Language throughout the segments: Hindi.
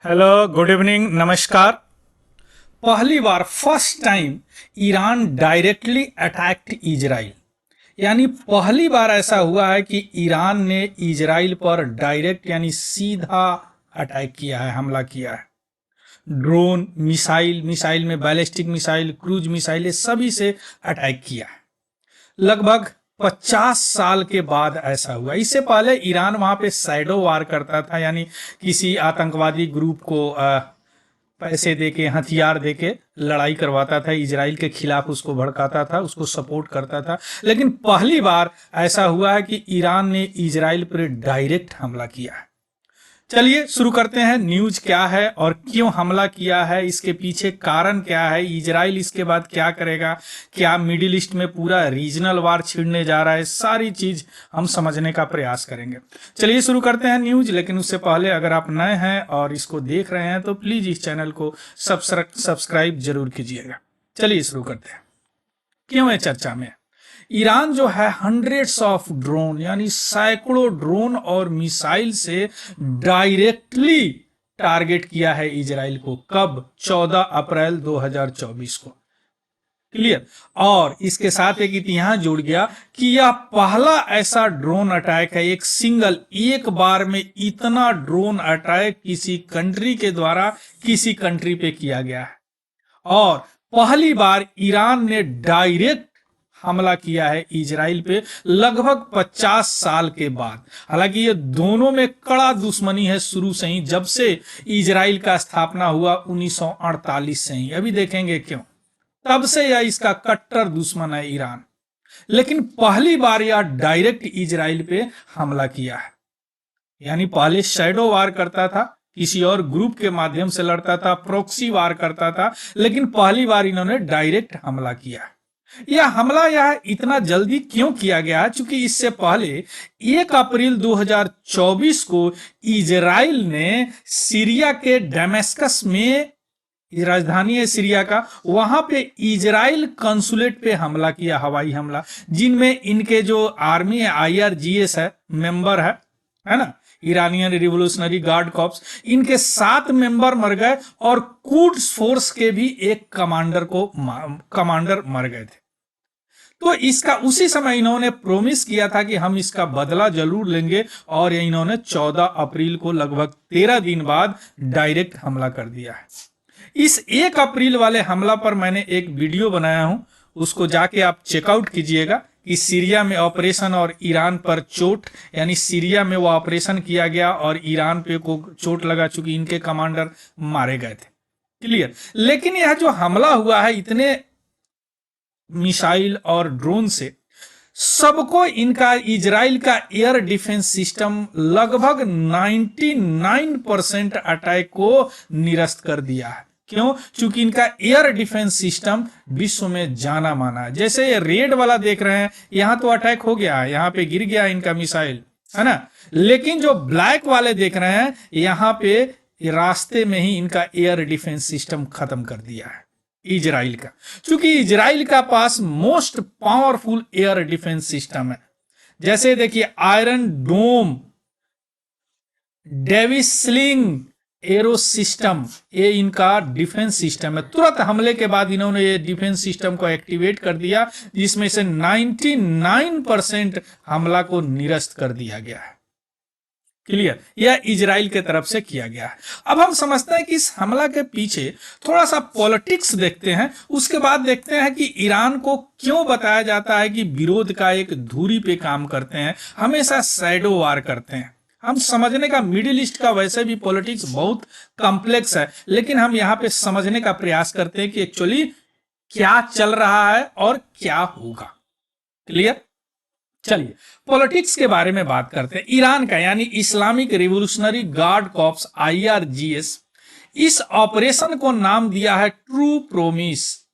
हेलो, गुड इवनिंग, नमस्कार। पहली बार first time Iran directly attacked Israel, यानी पहली बार ऐसा हुआ है कि ईरान ने इजराइल पर डायरेक्ट यानी सीधा अटैक किया है, हमला किया है। ड्रोन, मिसाइल, मिसाइल में बैलिस्टिक मिसाइल, क्रूज मिसाइल, ये सभी से अटैक किया है। लगभग 50 साल के बाद ऐसा हुआ। इससे पहले ईरान वहां पे शैडो वार करता था, यानी किसी आतंकवादी ग्रुप को पैसे देके, हथियार देके लड़ाई करवाता था, इजराइल के खिलाफ उसको भड़काता था, उसको सपोर्ट करता था। लेकिन पहली बार ऐसा हुआ है कि ईरान ने इजराइल पर डायरेक्ट हमला किया है। चलिए शुरू करते हैं। न्यूज क्या है और क्यों हमला किया है, इसके पीछे कारण क्या है, इजराइल इसके बाद क्या करेगा, क्या मिडिल ईस्ट में पूरा रीजनल वार छिड़ने जा रहा है, सारी चीज हम समझने का प्रयास करेंगे। चलिए शुरू करते हैं न्यूज। लेकिन उससे पहले अगर आप नए हैं और इसको देख रहे हैं तो प्लीज इस चैनल को सब्सक्राइब जरूर कीजिएगा। चलिए शुरू करते हैं। क्यों है चर्चा में। ईरान जो है हंड्रेड्स ऑफ ड्रोन यानी सैकड़ों ड्रोन और मिसाइल से डायरेक्टली टारगेट किया है इजराइल को। कब? 14 अप्रैल 2024 को। क्लियर। और इसके साथ एक इतिहास जुड़ गया कि यह पहला ऐसा ड्रोन अटैक है, एक सिंगल, एक बार में इतना ड्रोन अटैक किसी कंट्री के द्वारा किसी कंट्री पे किया गया है। और पहली बार ईरान ने डायरेक्ट हमला किया है इजराइल पे लगभग 50 साल के बाद। हालांकि ये दोनों में कड़ा दुश्मनी है शुरू से ही, जब से इजराइल का स्थापना हुआ 1948 से ही। अभी देखेंगे क्यों। तब से यह इसका कट्टर दुश्मन है ईरान। लेकिन पहली बार यह डायरेक्ट इजराइल पे हमला किया है। यानी पहले शैडो वार करता था, किसी और ग्रुप के माध्यम से लड़ता था, प्रॉक्सी वार करता था, लेकिन पहली बार इन्होंने डायरेक्ट हमला किया। यह हमला यह इतना जल्दी क्यों किया गया? क्योंकि इससे पहले 1 अप्रैल 2024 को इजराइल ने सीरिया के डेमेस्कस में, राजधानी है सीरिया का, वहां पे इजराइल कंसुलेट पे हमला किया, हवाई हमला, जिनमें इनके जो आर्मी है, IRGS है, मेंबर है ना, ईरानियन रिवोल्यूशनरी गार्ड कॉर्प्स, इनके 7 मेंबर मर गए और कुड्स फोर्स के भी एक कमांडर मर गए थे। तो इसका उसी समय इन्होंने प्रोमिस किया था कि हम इसका बदला जरूर लेंगे, और इन्होंने 14 अप्रैल को लगभग 13 दिन बाद डायरेक्ट हमला कर दिया है। इस 1 अप्रैल वाले हमला पर मैंने एक वीडियो बनाया हूं, उसको जाके आप चेकआउट कीजिएगा कि सीरिया में ऑपरेशन और ईरान पर चोट, यानी सीरिया में वो ऑपरेशन किया गया और ईरान पे को चोट लगा चुकी, इनके कमांडर मारे गए थे। क्लियर। लेकिन यह जो हमला हुआ है इतने मिसाइल और ड्रोन से, सबको इनका इजराइल का एयर डिफेंस सिस्टम लगभग 99% अटैक को निरस्त कर दिया है। क्यों? क्योंकि इनका एयर डिफेंस सिस्टम विश्व में जाना माना है। जैसे ये रेड वाला देख रहे हैं, यहां तो अटैक हो गया है, यहां पे गिर गया इनका मिसाइल, है ना। लेकिन जो ब्लैक वाले देख रहे हैं, यहां पे रास्ते में ही इनका एयर डिफेंस सिस्टम खत्म कर दिया है इजराइल का। क्योंकि इजराइल का पास most powerful air defence system है। जैसे देखिए, Iron Dome, David's Sling Arrow system, ये इनका डिफेंस सिस्टम है। तुरंत हमले के बाद इन्होंने ये डिफेंस सिस्टम को एक्टिवेट कर दिया, जिसमें से 99% हमला को निरस्त कर दिया गया है। क्लियर। यह इजराइल के तरफ से किया गया है। अब हम समझते हैं कि इस हमला के पीछे थोड़ा सा पॉलिटिक्स देखते हैं, उसके बाद देखते हैं कि ईरान को क्यों बताया जाता है कि विरोध का एक धुरी पे काम करते हैं, हमेशा शैडो वार करते हैं। हम समझने का, मिडिल ईस्ट का वैसे भी पॉलिटिक्स बहुत कॉम्प्लेक्स है, लेकिन हम यहाँ पे समझने का प्रयास करते हैं कि एक्चुअली क्या चल रहा है और क्या होगा। क्लियर। चलिए पॉलिटिक्स के बारे में बात करते हैं। ईरान का यानी Islamic revolutionary guard corps, IRGS, इस ऑपरेशन को नाम दिया है ट्रू प्रोमिस,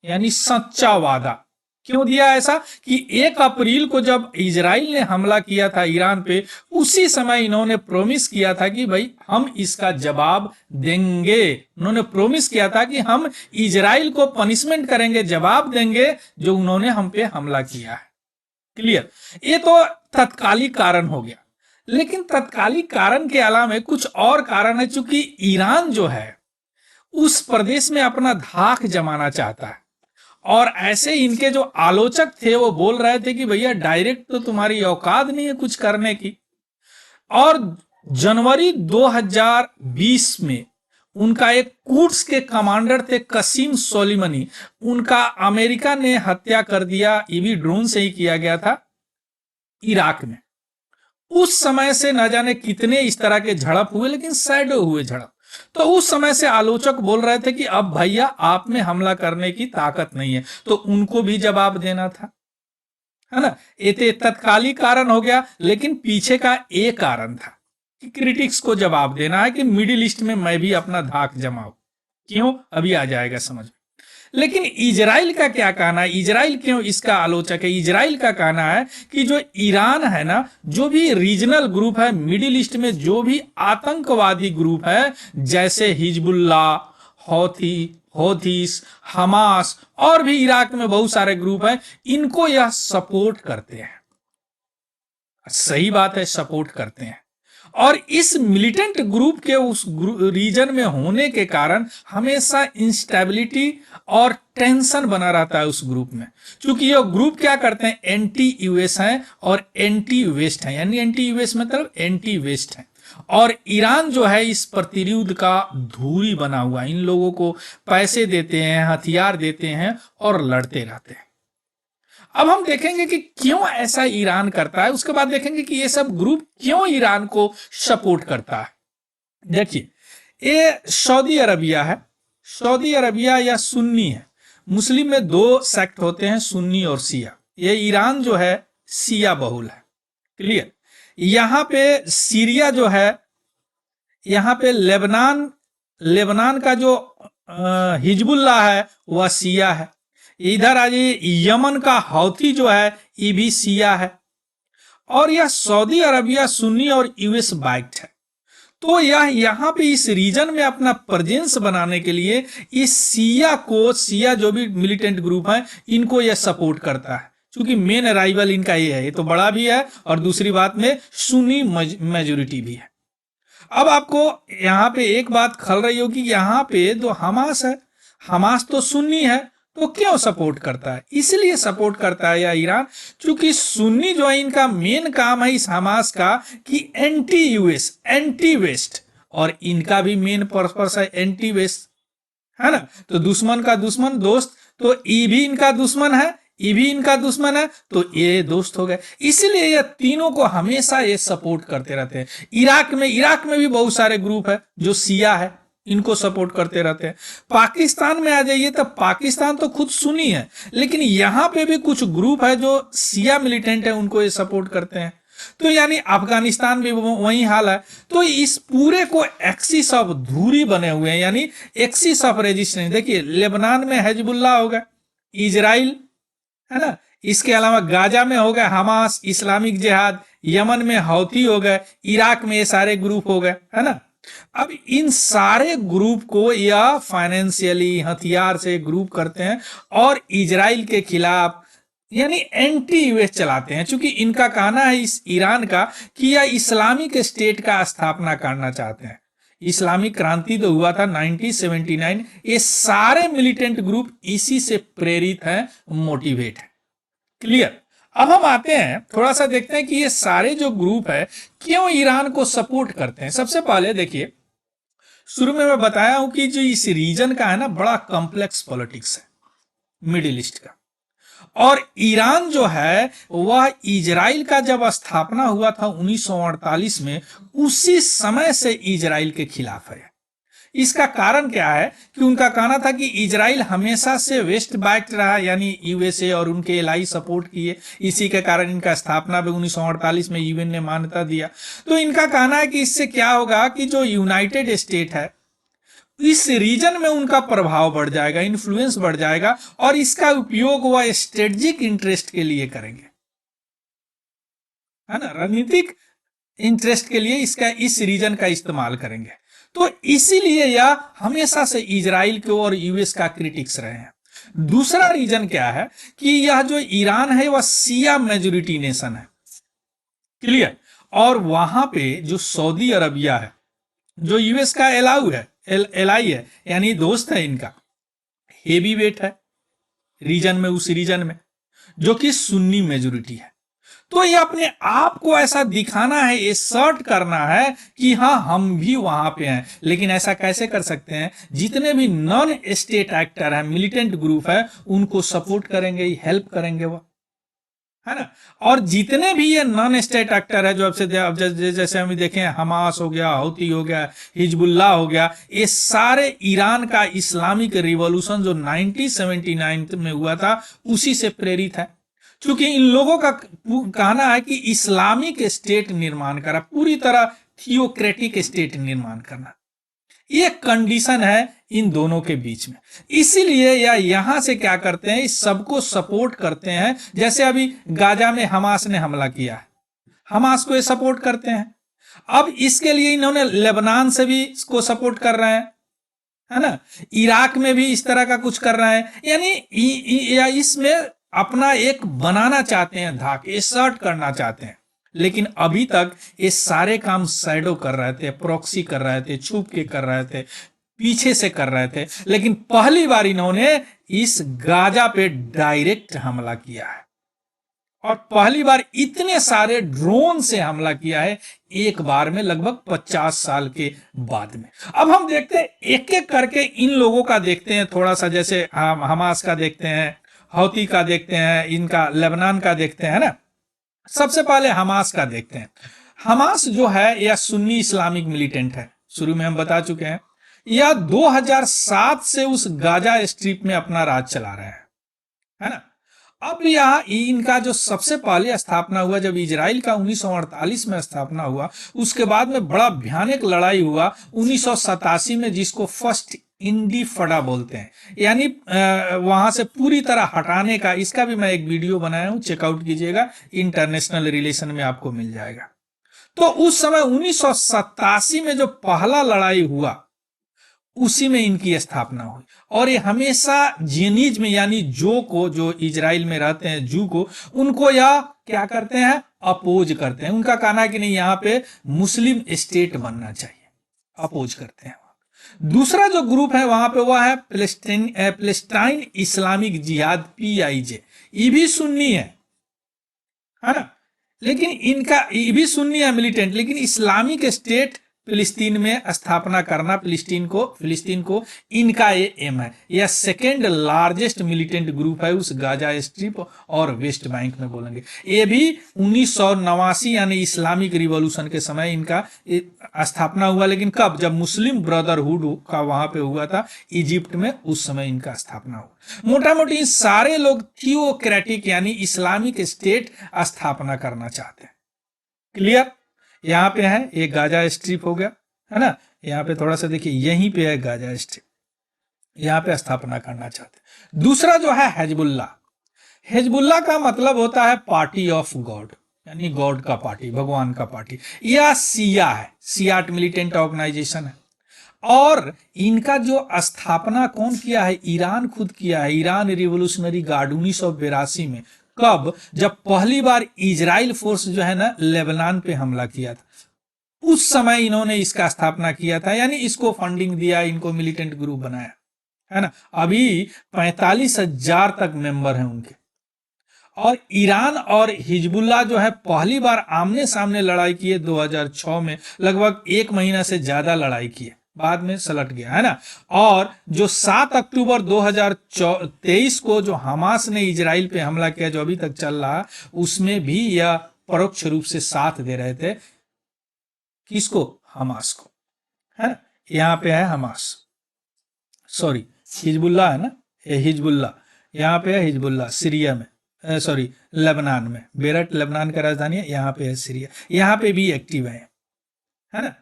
यानी सच्चा वादा। क्यों दिया ऐसा? कि 1 अप्रैल को जब इजराइल ने हमला किया था ईरान पे, उसी समय इन्होंने प्रोमिस किया था कि भाई हम इसका जवाब देंगे। उन्होंने प्रोमिस किया था कि हम इजराइल को पनिशमेंट करेंगे, जवाब देंगे जो उन्होंने हम पे हमला किया है। क्लियर। ये तो तत्कालिक कारण हो गया। लेकिन तत्कालिक कारण के अलावा कुछ और कारण है, चूंकि ईरान जो है उस प्रदेश में अपना धाक जमाना चाहता है, और ऐसे इनके जो आलोचक थे वो बोल रहे थे कि भैया डायरेक्ट तो तुम्हारी औकात नहीं है कुछ करने की। और जनवरी 2020 में उनका एक कुड्स के कमांडर थे कसीम सोलीमनी, उनका अमेरिका ने हत्या कर दिया, ये भी ड्रोन से ही किया गया था इराक में। उस समय से न जाने कितने इस तरह के झड़प हुए, लेकिन सैडो हुए झड़प। तो उस समय से आलोचक बोल रहे थे कि अब भैया आप में हमला करने की ताकत नहीं है, तो उनको भी जवाब देना था, है ना। ये तत्कालिक कारण हो गया, लेकिन पीछे का एक कारण था कि क्रिटिक्स को जवाब देना है कि मिडिल ईस्ट में मैं भी अपना धाक जमाऊं। क्यों, अभी आ जाएगा समझ में। लेकिन इजराइल का क्या कहना है, इजराइल क्यों इसका आलोचक है? इजराइल का कहना है कि जो ईरान है ना, जो भी रीजनल ग्रुप है मिडिल ईस्ट में, जो भी आतंकवादी ग्रुप है जैसे हिजबुल्ला, हौथी, हौथीस, हमास और भी इराक में बहुत सारे ग्रुप हैं, इनको यह सपोर्ट करते हैं। सही बात है, सपोर्ट करते हैं। और इस मिलिटेंट ग्रुप के उस रीजन में होने के कारण हमेशा इंस्टेबिलिटी और टेंशन बना रहता है उस ग्रुप में, क्योंकि ये ग्रुप क्या करते हैं, एंटी यूएस हैं और एंटी वेस्ट हैं, यानी एंटी यूएस मतलब एंटी वेस्ट हैं। और ईरान जो है इस प्रतियुद्ध का धूरी बना हुआ, इन लोगों को पैसे देते हैं, हथियार देते हैं और लड़ते रहते हैं। अब हम देखेंगे कि क्यों ऐसा ईरान करता है, उसके बाद देखेंगे कि ये सब ग्रुप क्यों ईरान को सपोर्ट करता है। देखिए, ये सऊदी अरबिया है, सऊदी अरबिया या सुन्नी है। मुस्लिम में दो सेक्ट होते हैं, सुन्नी और शिया। ये ईरान जो है शिया बहुल है, क्लियर। यहां पे सीरिया जो है, यहां पे लेबनान का जो हिजबुल्ला है वह शिया है। इधर आ जाइए, यमन का हौथी जो है ये भी शिया है। और यह सऊदी अरबिया सुन्नी और यूएस बाइक्ड है। तो यह यहाँ पे इस रीजन में अपना प्रेजेंस बनाने के लिए इस शिया जो भी मिलिटेंट ग्रुप है इनको यह सपोर्ट करता है, क्योंकि मेन राइवल इनका ये है, ये तो बड़ा भी है और दूसरी बात में सुन्नी मेजोरिटी भी है। अब आपको यहाँ पे एक बात खल रही होगी, यहाँ पे जो हमास है, हमास तो सुन्नी है, तो क्यों सपोर्ट करता है? इसलिए सपोर्ट करता है या ईरान, क्योंकि सुन्नी जो है इनका मेन काम है इस हमास का कि एंटी यूएस, एंटी वेस्ट, और इनका भी मेन पर्पस है एंटी वेस्ट, है ना। तो दुश्मन का दुश्मन दोस्त, तो ये भी इनका दुश्मन है, ये भी इनका दुश्मन है, तो ये दोस्त हो गए। इसलिए ये तीनों को हमेशा ये सपोर्ट करते रहते हैं। इराक में भी बहुत सारे ग्रुप है जो शिया है, इनको सपोर्ट करते रहते हैं। पाकिस्तान में आ जाइए तो पाकिस्तान तो खुद सुन्नी है, लेकिन यहां पे भी कुछ ग्रुप है जो शिया मिलिटेंट है, उनको ये सपोर्ट करते हैं। तो यानी अफगानिस्तान भी वही हाल है। तो इस पूरे को एक्सिस ऑफ धुरी बने हुए हैं, यानी एक्सिस ऑफ रेजिस्टेंस। देखिए, लेबनान में हिजबुल्लाह हो गया, इजराइल, है ना, इसके अलावा गाजा में हो गया हमास, इस्लामिक जिहाद, यमन में हौथी हो गए, इराक में ये सारे ग्रुप हो गए, है ना। अब इन सारे ग्रुप को या फाइनेंशियली हथियार से ग्रुप करते हैं और इजराइल के खिलाफ यानी एंटी यूएस चलाते हैं, क्योंकि इनका कहना है इस ईरान का कि यह इस्लामिक स्टेट का स्थापना करना चाहते हैं। इस्लामिक क्रांति तो हुआ था 1979। ये सारे मिलिटेंट ग्रुप इसी से प्रेरित हैं, मोटिवेट है, क्लियर। अब हम आते हैं, थोड़ा सा देखते हैं कि ये सारे जो ग्रुप है क्यों ईरान को सपोर्ट करते हैं। सबसे पहले देखिए, शुरू में मैं बताया हूं कि जो इस रीजन का है ना, बड़ा कॉम्प्लेक्स पॉलिटिक्स है मिडिल ईस्ट का। और ईरान जो है वह इजराइल का जब स्थापना हुआ था 1948 में, उसी समय से इजराइल के खिलाफ है। इसका कारण क्या है कि उनका कहना था कि इजराइल हमेशा से वेस्ट बैक्ड रहा, यानी यूएसए और उनके एलाई सपोर्ट किए, इसी के कारण इनका स्थापना भी 1948 में यूएन ने मान्यता दिया। तो इनका कहना है कि इससे क्या होगा कि जो यूनाइटेड स्टेट है इस रीजन में उनका प्रभाव बढ़ जाएगा, इन्फ्लुएंस बढ़ जाएगा, और इसका उपयोग वह स्ट्रेटेजिक इंटरेस्ट के लिए करेंगे, है ना, रणनीतिक इंटरेस्ट के लिए इस रीजन का इस्तेमाल करेंगे। तो इसीलिए यह हमेशा से इजराइल के और यूएस का क्रिटिक्स रहे हैं। दूसरा रीजन क्या है कि यह जो ईरान है वह शिया मेजोरिटी नेशन है, क्लियर। और वहां पे जो सऊदी अरबिया है, जो यूएस का एलाई है, यानी दोस्त है इनका, हेवी वेट है रीजन में, उस रीजन में, जो कि सुन्नी मेजोरिटी है। तो ये अपने आप को ऐसा दिखाना है, ये सर्ट करना है कि हाँ हम भी वहां पे हैं। लेकिन ऐसा कैसे कर सकते हैं? जितने भी नॉन स्टेट एक्टर हैं, मिलिटेंट ग्रुप है, उनको सपोर्ट करेंगे, हेल्प करेंगे वो, है ना। और जितने भी ये नॉन स्टेट एक्टर है, जो अब जैसे हम देखें, हमास हो गया, हौती हो गया, हिजबुल्ला हो गया, ये सारे ईरान का इस्लामिक रिवॉल्यूशन जो 1979 में हुआ था उसी से प्रेरित है। क्योंकि इन लोगों का कहना है कि इस्लामिक स्टेट निर्माण करा, पूरी तरह थियोक्रेटिक स्टेट निर्माण करना, ये कंडीशन है इन दोनों के बीच में। इसीलिए या यहां से क्या करते हैं, इस सबको सपोर्ट करते हैं। जैसे अभी गाजा में हमास ने हमला किया है, हमास को ये सपोर्ट करते हैं। अब इसके लिए इन्होंने लेबनान से भी इसको सपोर्ट कर रहे हैं, है ना। इराक में भी इस तरह का कुछ कर रहे हैं, यानी या इसमें अपना एक बनाना चाहते हैं, धाक एसर्ट करना चाहते हैं। लेकिन अभी तक ये सारे काम शैडो कर रहे थे, प्रॉक्सी कर रहे थे, छुप के कर रहे थे, पीछे से कर रहे थे। लेकिन पहली बार इन्होंने इस गाजा पे डायरेक्ट हमला किया है, और पहली बार इतने सारे ड्रोन से हमला किया है एक बार में, लगभग 50 साल के बाद में। अब हम देखते हैं एक एक करके इन लोगों का देखते हैं थोड़ा सा। जैसे हम हमास का देखते हैं, हौती का देखते हैं, इनका लेबनान का देखते हैं ना। सबसे पहले हमास का देखते हैं। हमास जो है यह सुन्नी इस्लामिक मिलिटेंट है, शुरू में हम बता चुके हैं। यह 2007 से उस गाजा स्ट्रिप में अपना राज चला रहे हैं, है ना। अब यह इनका जो सबसे पहले स्थापना हुआ, जब इजराइल का 1948 में स्थापना हुआ, उसके बाद में बड़ा भयानक लड़ाई हुआ 1987 में, जिसको फर्स्ट इंडिफडा बोलते हैं, यानी वहां से पूरी तरह हटाने का। इसका भी मैं एक वीडियो बनाया हूं, चेकआउट कीजिएगा, इंटरनेशनल रिलेशन में आपको मिल जाएगा। तो उस समय 1987 में जो पहला लड़ाई हुआ, उसी में इनकी स्थापना हुई। और ये हमेशा जियनिज में, यानी जो इजराइल में रहते हैं, जू को, उनको यह क्या करते हैं, अपोज करते हैं। उनका कहना है कि नहीं, यहाँ पे मुस्लिम स्टेट बनना चाहिए, अपोज करते हैं। दूसरा जो ग्रुप है वहां पे, वह है पैलेस्टाइन इस्लामिक जिहाद, PIJ। ये भी सुन्नी है ना। लेकिन इनका ये भी सुन्नी है मिलिटेंट, लेकिन इस्लामिक स्टेट फिलिस्तीन में स्थापना करना, फिलिस्तीन को इनका ये एम है। यह सेकेंड लार्जेस्ट मिलिटेंट ग्रुप है उस गाजा स्ट्रिप और वेस्ट बैंक में बोलेंगे। ये भी 1989 यानी इस्लामिक रिवॉल्यूशन के समय इनका स्थापना हुआ। लेकिन कब? जब मुस्लिम ब्रदरहुड का वहां पे हुआ था इजिप्ट में, उस समय इनका स्थापना हुआ। मोटा मोटी सारे लोग थियोक्रेटिक यानी इस्लामिक स्टेट स्थापना करना चाहते हैं। क्लियर? यहाँ पे है एक गाजा स्ट्रिप हो गया, है ना। यहाँ पे थोड़ा सा देखिए, यहीं पे है गाजा स्ट्रिप, यहाँ पे स्थापना करना चाहते हैं। दूसरा जो है हिजबुल्ला। हिजबुल्ला का मतलब होता है पार्टी ऑफ गॉड, यानी गॉड का पार्टी, भगवान का पार्टी। यह सिया है, सियाट मिलिटेंट ऑर्गेनाइजेशन है। और इनका जो स्थापना कौन किया है? ईरान खुद किया है, ईरान रिवोल्यूशनरी गार्ड 1982 में। कब? जब पहली बार इजराइल फोर्स जो है ना लेबनान पे हमला किया था, उस समय इन्होंने इसका स्थापना किया था, यानी इसको फंडिंग दिया, इनको मिलिटेंट ग्रुप बनाया, है ना। अभी 45,000 तक मेंबर हैं उनके। और ईरान और हिजबुल्ला जो है पहली बार आमने सामने लड़ाई किए 2006 में, लगभग 1 महीना से ज्यादा लड़ाई किए, बाद में सलट गया, है ना। और जो 7 अक्टूबर 2023 को जो हमास ने इजराइल पे हमला किया, जो अभी तक चल रहा, उसमें भी यह परोक्ष रूप से साथ दे रहे थे। किसको? हमास को, है ना। यहाँ पे है हमास, सॉरी हिजबुल्ला है ना, ये हिजबुल्ला, यहाँ पे है हिजबुल्ला सीरिया में, सॉरी लेबनान में। बेरट लेबनान का राजधानी है, यहाँ पे है सीरिया, यहाँ पे भी एक्टिव है ना।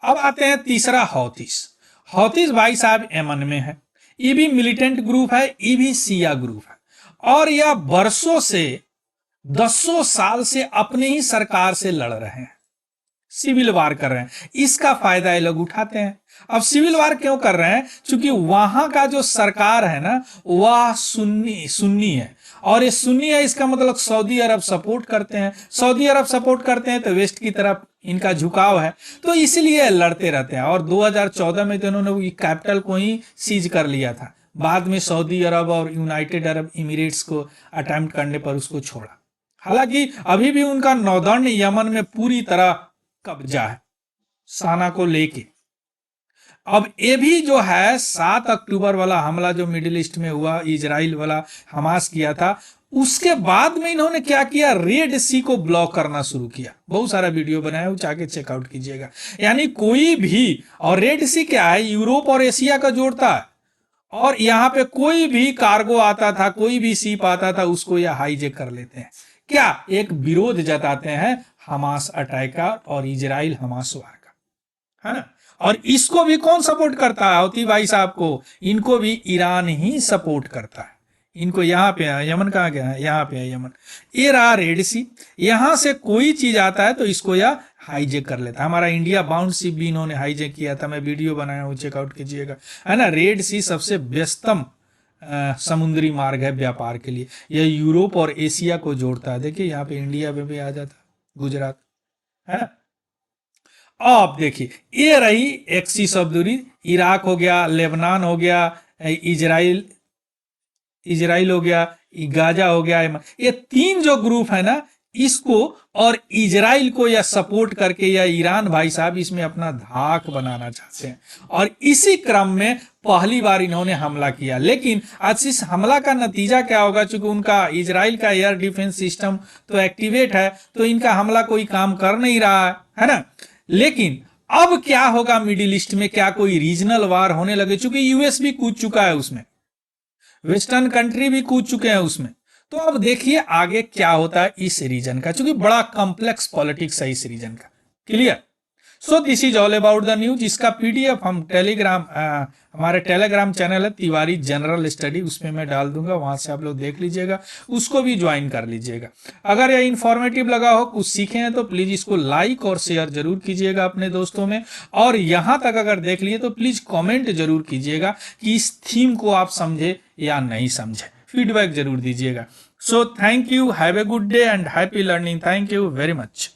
अब आते हैं तीसरा, हौतीस। हौतीस भाई साहब यमन में है, ये भी मिलिटेंट ग्रुप है, ये भी सिया ग्रुप है। और यह बरसों से, 10 साल से अपने ही सरकार से लड़ रहे हैं, सिविल वार कर रहे हैं। इसका फायदा ये लोग उठाते हैं। अब सिविल वार क्यों कर रहे हैं? क्योंकि वहां का जो सरकार है ना, वह सुन्नी है, और ये सुन्नी है, इसका मतलब सऊदी अरब सपोर्ट करते हैं। सऊदी अरब सपोर्ट करते हैं तो वेस्ट की तरफ इनका झुकाव है, तो इसलिए लड़ते रहते हैं। और 2014 में तो इन्होंने कैपिटल को ही सीज कर लिया था, बाद में सऊदी अरब और यूनाइटेड अरब इमिरेट्स को अटेम्प्ट करने पर उसको छोड़ा। हालांकि अभी भी उनका नॉर्दर्न यमन में पूरी तरह कब्जा है साना को लेके। अब ये भी जो है 7 अक्टूबर वाला हमला जो मिडिल ईस्ट में हुआ, इजराइल वाला हमास किया था, उसके बाद में इन्होंने क्या किया, रेड सी को ब्लॉक करना शुरू किया। बहुत सारा वीडियो बनाया, जाके चेकआउट कीजिएगा। यानी कोई भी, और रेड सी क्या है, यूरोप और एशिया का जोड़ता है, और यहाँ पे कोई भी कार्गो आता था, कोई भी शिप आता था, उसको यह हाईजेक कर लेते हैं। क्या एक विरोध जताते हैं हमास अटैक का और इजराइल हमास वार का, है ना। और इसको भी कौन सपोर्ट करता है, होती भाई साहब को, इनको भी ईरान ही सपोर्ट करता है। इनको यहाँ पे है, यमन कहाँ गया है, यहाँ पे है यमन। ये रहा रेड सी, यहां से कोई चीज आता है तो इसको यह हाईजेक कर लेता है। हमारा इंडिया बाउंड शिप भी इन्होंने हाईजेक किया था, मैं वीडियो बनाया हूँ, चेकआउट कीजिएगा, है ना। रेड सी सबसे व्यस्तम समुद्री मार्ग है व्यापार के लिए, यह यूरोप और एशिया को जोड़ता है। देखिए यहाँ पे इंडिया में भी आ जाता है, गुजरात, है ना। अब देखिए ये रही एक्सिस ऑफ दूरी, इराक हो गया, लेबनान हो गया, इजराइल इजराइल हो गया, गाजा हो गया, ये 3 जो ग्रुप है ना, इसको और इजराइल को या सपोर्ट करके या ईरान भाई साहब इसमें अपना धाक बनाना चाहते हैं। और इसी क्रम में पहली बार इन्होंने हमला किया। लेकिन आज इस हमला का नतीजा क्या होगा, चूंकि उनका इजराइल का एयर डिफेंस सिस्टम तो एक्टिवेट है, तो इनका हमला कोई काम कर नहीं रहा है ना। लेकिन अब क्या होगा मिडिल ईस्ट में, क्या कोई रीजनल वार होने लगे, चूंकि यूएस भी कूद चुका है उसमें, वेस्टर्न कंट्री भी कूद चुके हैं उसमें। तो अब देखिए आगे क्या होता है इस रीजन का, क्योंकि बड़ा कॉम्प्लेक्स पॉलिटिक्स है इस रीजन का। Clear. So this is all about the news. इसका पीडीएफ हम टेलीग्राम, हमारे टेलीग्राम चैनल है तिवारी जनरल स्टडी, उसमें मैं डाल दूंगा, वहां से आप लोग देख लीजिएगा, उसको भी ज्वाइन कर लीजिएगा। अगर यह इंफॉर्मेटिव लगा हो, कुछ सीखे हैं, तो प्लीज इसको लाइक और शेयर जरूर कीजिएगा अपने दोस्तों में। और यहां तक अगर देख लिए तो प्लीज कॉमेंट जरूर कीजिएगा कि इस थीम को आप समझे या नहीं समझे, फीडबैक जरूर दीजिएगा। So thank you, have a good day and happy learning. Thank you very much.